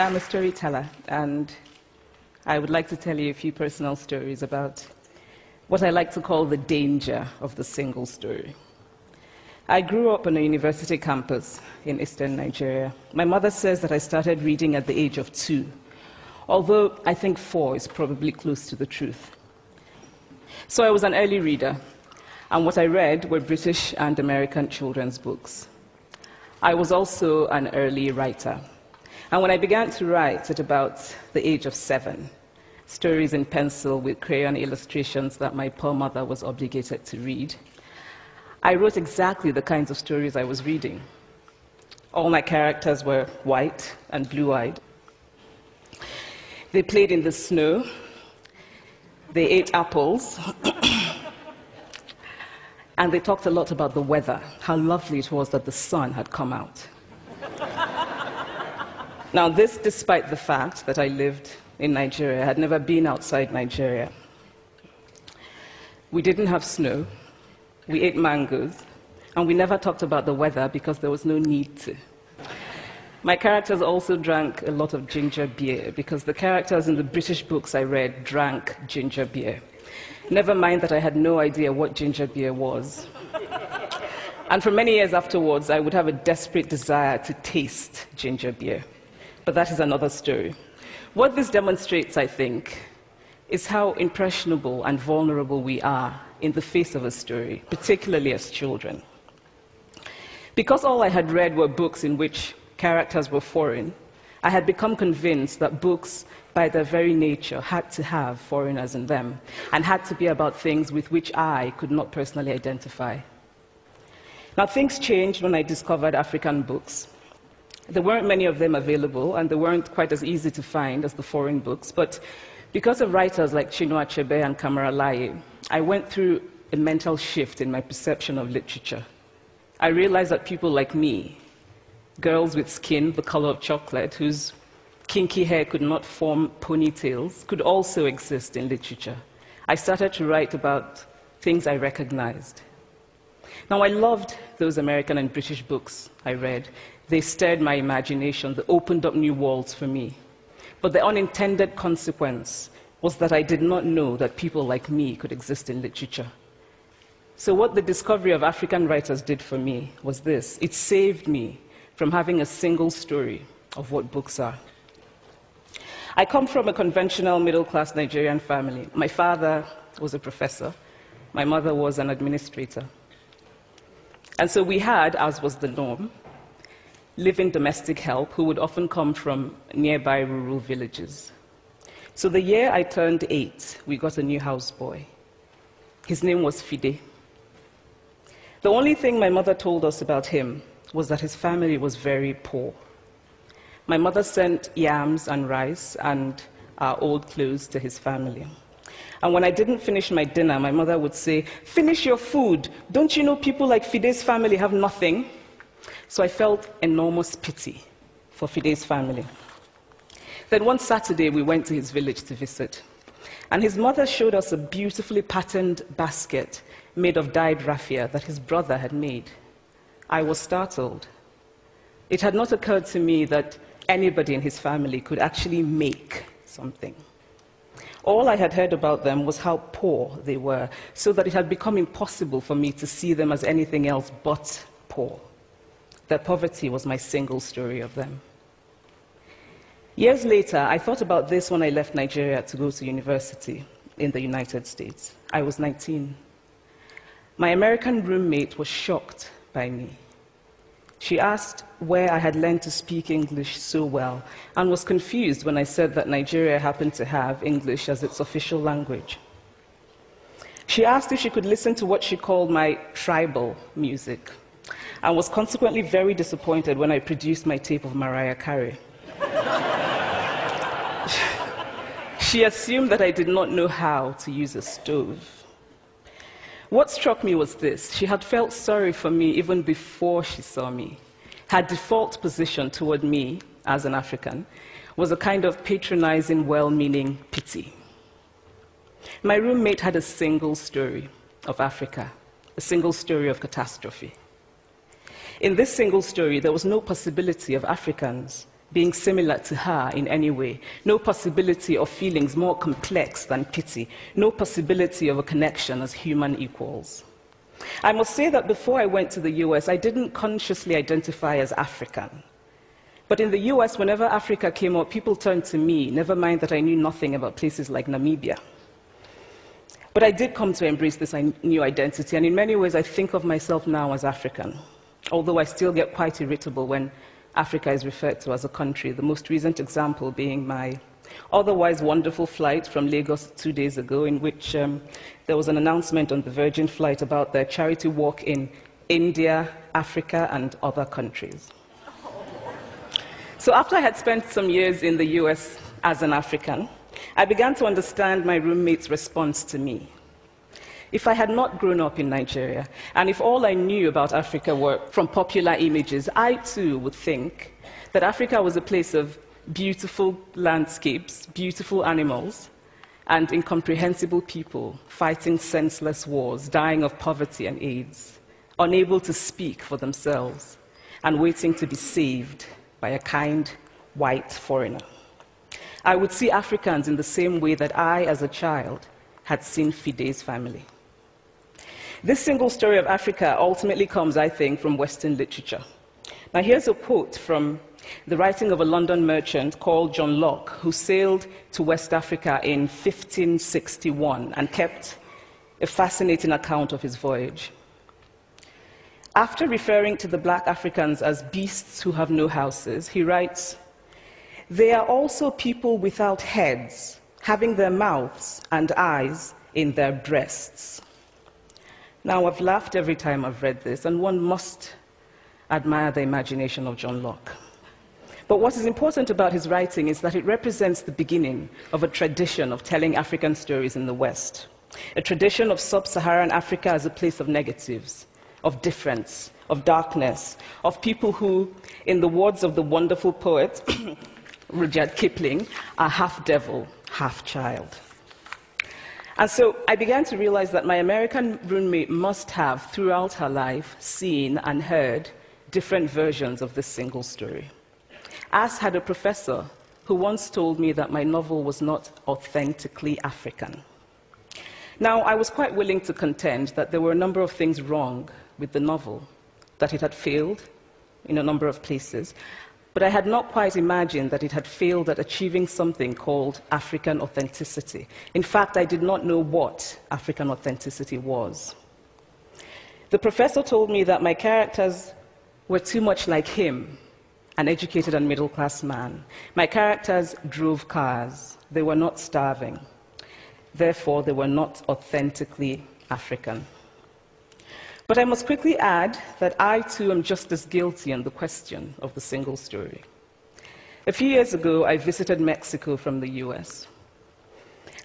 I'm a storyteller, and I would like to tell you a few personal stories about what I like to call the danger of the single story. I grew up on a university campus in eastern Nigeria. My mother says that I started reading at the age of 2, although I think 4 is probably close to the truth. So I was an early reader, and what I read were British and American children's books. I was also an early writer. And when I began to write at about the age of 7, stories in pencil with crayon illustrations that my poor mother was obligated to read, I wrote exactly the kinds of stories I was reading. All my characters were white and blue-eyed. They played in the snow. They ate apples. And they talked a lot about the weather, how lovely it was that the sun had come out. Now, this despite the fact that I lived in Nigeria. I had never been outside Nigeria. We didn't have snow. We ate mangoes. And we never talked about the weather because there was no need to. My characters also drank a lot of ginger beer because the characters in the British books I read drank ginger beer. Never mind that I had no idea what ginger beer was. And for many years afterwards, I would have a desperate desire to taste ginger beer. But that is another story. What this demonstrates, I think, is how impressionable and vulnerable we are in the face of a story, particularly as children. Because all I had read were books in which characters were foreign, I had become convinced that books, by their very nature, had to have foreigners in them, and had to be about things with which I could not personally identify. Now, things changed when I discovered African books. There weren't many of them available, and they weren't quite as easy to find as the foreign books, but because of writers like Chinua Achebe and Kamara Laye, I went through a mental shift in my perception of literature. I realized that people like me, girls with skin the color of chocolate, whose kinky hair could not form ponytails, could also exist in literature. I started to write about things I recognized. Now, I loved those American and British books I read. They stirred my imagination. They opened up new worlds for me. But the unintended consequence was that I did not know that people like me could exist in literature. So what the discovery of African writers did for me was this. It saved me from having a single story of what books are. I come from a conventional middle-class Nigerian family. My father was a professor. My mother was an administrator. And so we had, as was the norm, live-in domestic help who would often come from nearby rural villages. So the year I turned 8, we got a new houseboy. His name was Fide. The only thing my mother told us about him was that his family was very poor. My mother sent yams and rice and our old clothes to his family. And when I didn't finish my dinner, my mother would say, "Finish your food. Don't you know people like Fide's family have nothing?" So I felt enormous pity for Fide's family. Then one Saturday, we went to his village to visit. And his mother showed us a beautifully patterned basket made of dyed raffia that his brother had made. I was startled. It had not occurred to me that anybody in his family could actually make something. All I had heard about them was how poor they were, so that it had become impossible for me to see them as anything else but poor. Their poverty was my single story of them. Years later, I thought about this when I left Nigeria to go to university in the United States. I was 19. My American roommate was shocked by me. She asked where I had learned to speak English so well, and was confused when I said that Nigeria happened to have English as its official language. She asked if she could listen to what she called my tribal music, and was consequently very disappointed when I produced my tape of Mariah Carey. She assumed that I did not know how to use a stove. What struck me was this. She had felt sorry for me even before she saw me. Her default position toward me, as an African, was a kind of patronizing, well-meaning pity. My roommate had a single story of Africa, a single story of catastrophe. In this single story, there was no possibility of Africans being similar to her in any way, no possibility of feelings more complex than pity, no possibility of a connection as human equals. I must say that before I went to the US, I didn't consciously identify as African. But in the US, whenever Africa came up, people turned to me, never mind that I knew nothing about places like Namibia. But I did come to embrace this new identity, and in many ways I think of myself now as African, although I still get quite irritable when Africa is referred to as a country, the most recent example being my otherwise wonderful flight from Lagos 2 days ago, in which there was an announcement on the Virgin flight about their charity walk in India, Africa, and other countries. So after I had spent some years in the US as an African, I began to understand my roommate's response to me. If I had not grown up in Nigeria, and if all I knew about Africa were from popular images, I too would think that Africa was a place of beautiful landscapes, beautiful animals, and incomprehensible people fighting senseless wars, dying of poverty and AIDS, unable to speak for themselves, and waiting to be saved by a kind white foreigner. I would see Africans in the same way that I, as a child, had seen Fide's family. This single story of Africa ultimately comes, I think, from Western literature. Now, here's a quote from the writing of a London merchant called John Locke, who sailed to West Africa in 1561 and kept a fascinating account of his voyage. After referring to the black Africans as beasts who have no houses, he writes, "They are also people without heads, having their mouths and eyes in their breasts." Now, I've laughed every time I've read this, and one must admire the imagination of John Locke. But what is important about his writing is that it represents the beginning of a tradition of telling African stories in the West, a tradition of sub-Saharan Africa as a place of negatives, of difference, of darkness, of people who, in the words of the wonderful poet Rudyard Kipling, are half devil, half child. And so I began to realize that my American roommate must have, throughout her life, seen and heard different versions of this single story. As had a professor who once told me that my novel was not authentically African. Now, I was quite willing to contend that there were a number of things wrong with the novel, that it had failed in a number of places, but I had not quite imagined that it had failed at achieving something called African authenticity. In fact, I did not know what African authenticity was. The professor told me that my characters were too much like him, an educated and middle-class man. My characters drove cars. They were not starving. Therefore, they were not authentically African. But I must quickly add that I, too, am just as guilty on the question of the single story. A few years ago, I visited Mexico from the US.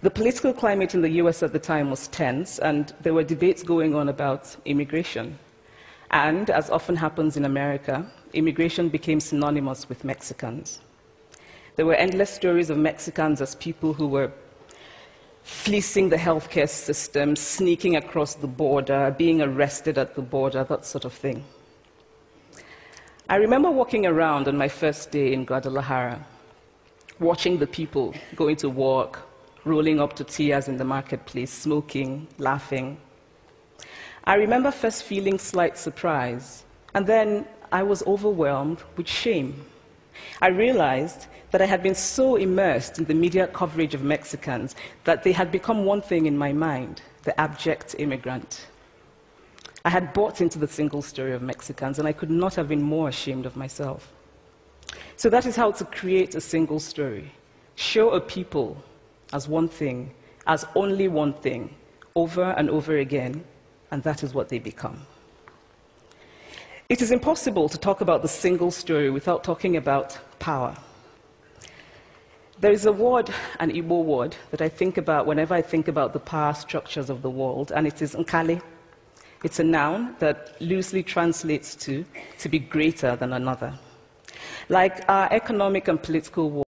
The political climate in the US at the time was tense, and there were debates going on about immigration. And, as often happens in America, immigration became synonymous with Mexicans. There were endless stories of Mexicans as people who were fleecing the healthcare system, sneaking across the border, being arrested at the border, that sort of thing. I remember walking around on my first day in Guadalajara, watching the people going to work, rolling up tortillas in the marketplace, smoking, laughing. I remember first feeling slight surprise, and then I was overwhelmed with shame. I realized that I had been so immersed in the media coverage of Mexicans that they had become one thing in my mind, the abject immigrant. I had bought into the single story of Mexicans, and I could not have been more ashamed of myself. So that is how to create a single story. Show a people as one thing, as only one thing, over and over again, and that is what they become. It is impossible to talk about the single story without talking about power. There is a word, an Igbo word, that I think about whenever I think about the power structures of the world, and it is nkali. It's a noun that loosely translates to be greater than another. Like our economic and political